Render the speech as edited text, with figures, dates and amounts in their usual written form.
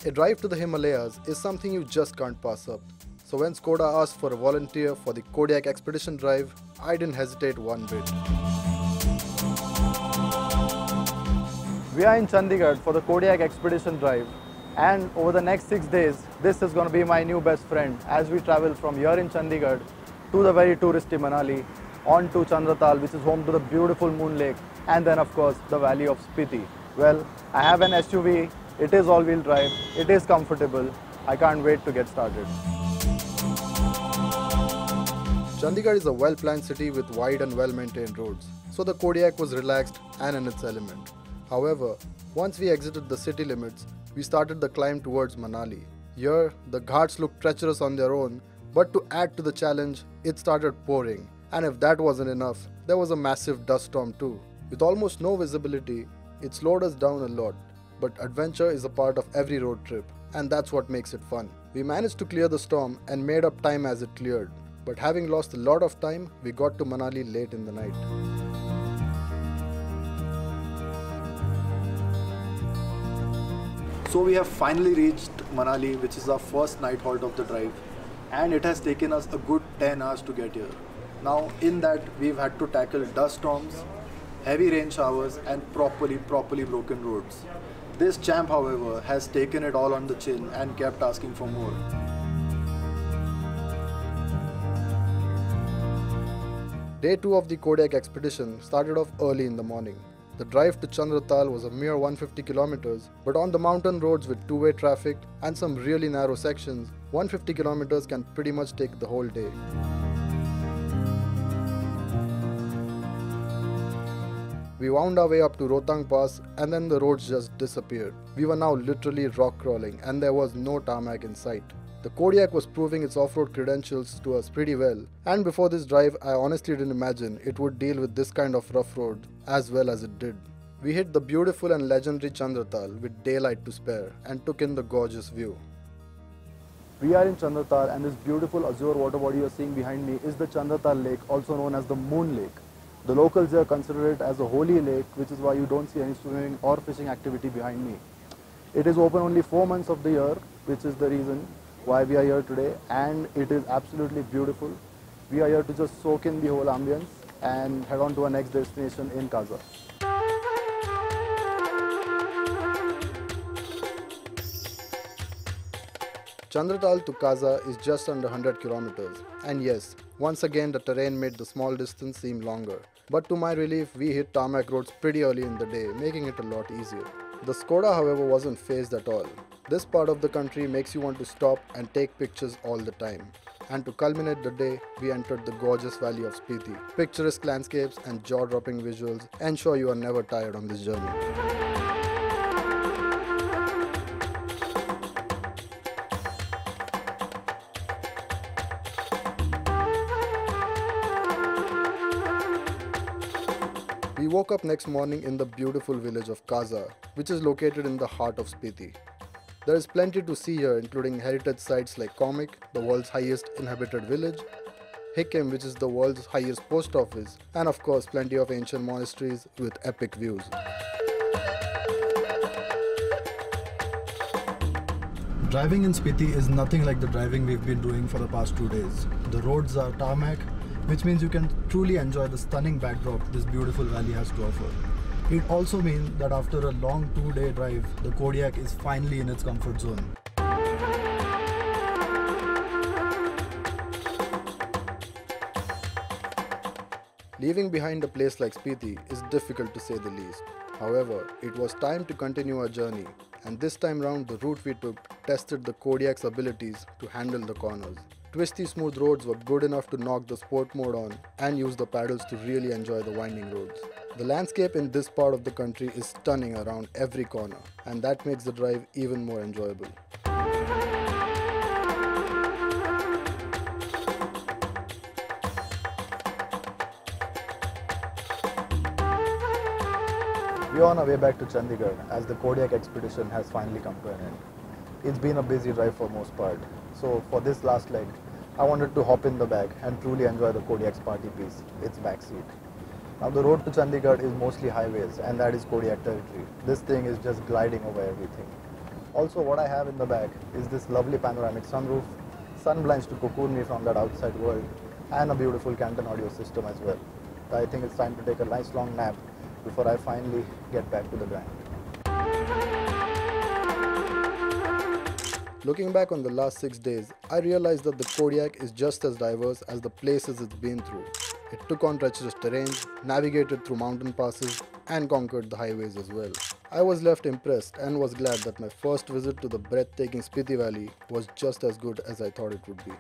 A drive to the Himalayas is something you just can't pass up. So when Skoda asked for a volunteer for the Kodiaq expedition drive, I didn't hesitate one bit. We are in Chandigarh for the Kodiaq expedition drive, and over the next 6 days, this is going to be my new best friend as we travel from here in Chandigarh to the very touristy Manali, on to Chandratal, which is home to the beautiful Moon Lake, and then of course the valley of Spiti. Well, I have an SUV, it is all-wheel drive, it is comfortable, I can't wait to get started. Chandigarh is a well-planned city with wide and well-maintained roads, so the Kodiaq was relaxed and in its element. However, once we exited the city limits, we started the climb towards Manali. Here, the ghats looked treacherous on their own, but to add to the challenge, it started pouring. And if that wasn't enough, there was a massive dust storm too. With almost no visibility, it slowed us down a lot. But adventure is a part of every road trip, and that's what makes it fun. We managed to clear the storm and made up time as it cleared. But having lost a lot of time, we got to Manali late in the night. So we have finally reached Manali, which is our first night halt of the drive, and it has taken us a good 10 hours to get here. Now in that, we've had to tackle dust storms, heavy rain showers and properly broken roads. This champ, however, has taken it all on the chin and kept asking for more. Day 2 of the Kodiaq expedition started off early in the morning. The drive to Chandratal was a mere 150 kilometers, but on the mountain roads with two-way traffic and some really narrow sections, 150 kilometers can pretty much take the whole day. We wound our way up to Rohtang Pass and then the roads just disappeared. We were now literally rock crawling and there was no tarmac in sight. The Kodiaq was proving its off-road credentials to us pretty well, and before this drive I honestly didn't imagine it would deal with this kind of rough road as well as it did. We hit the beautiful and legendary Chandratal with daylight to spare and took in the gorgeous view. We are in Chandratal and this beautiful azure water body you are seeing behind me is the Chandratal lake, also known as the Moon Lake. The locals here consider it as a holy lake, which is why you don't see any swimming or fishing activity behind me. It is open only 4 months of the year, which is the reason why we are here today, and it is absolutely beautiful. We are here to just soak in the whole ambience and head on to our next destination in Kaza. Chandratal to Kaza is just under 100 kilometers, and yes, once again the terrain made the small distance seem longer. But to my relief, we hit tarmac roads pretty early in the day, making it a lot easier. The Skoda, however, wasn't phased at all. This part of the country makes you want to stop and take pictures all the time. And to culminate the day, we entered the gorgeous valley of Spiti. Picturesque landscapes and jaw-dropping visuals ensure you are never tired on this journey. We woke up next morning in the beautiful village of Kaza, which is located in the heart of Spiti. There is plenty to see here, including heritage sites like Kodiaq, the world's highest inhabited village, Hikim, which is the world's highest post office, and of course plenty of ancient monasteries with epic views. Driving in Spiti is nothing like the driving we've been doing for the past 2 days. The roads are tarmac, which means you can truly enjoy the stunning backdrop this beautiful valley has to offer. It also means that after a long 2-day drive, the Kodiaq is finally in its comfort zone. Leaving behind a place like Spiti is difficult to say the least. However, it was time to continue our journey, and this time round the route we took tested the Kodiaq's abilities to handle the corners. Twisty smooth roads were good enough to knock the sport mode on and use the paddles to really enjoy the winding roads. The landscape in this part of the country is stunning around every corner, and that makes the drive even more enjoyable. We are on our way back to Chandigarh as the Kodiaq expedition has finally come to an end. It's been a busy drive for most part, so for this last leg, I wanted to hop in the back and truly enjoy the Kodiaq's party piece, its backseat. Now the road to Chandigarh is mostly highways and that is Kodiaq territory. This thing is just gliding over everything. Also, what I have in the back is this lovely panoramic sunroof, sun blinds to cocoon me from that outside world, and a beautiful Canton audio system as well. I think it's time to take a nice long nap before I finally get back to the grind. Looking back on the last 6 days, I realized that the Kodiaq is just as diverse as the places it's been through. It took on treacherous terrain, navigated through mountain passes, and conquered the highways as well. I was left impressed and was glad that my first visit to the breathtaking Spiti Valley was just as good as I thought it would be.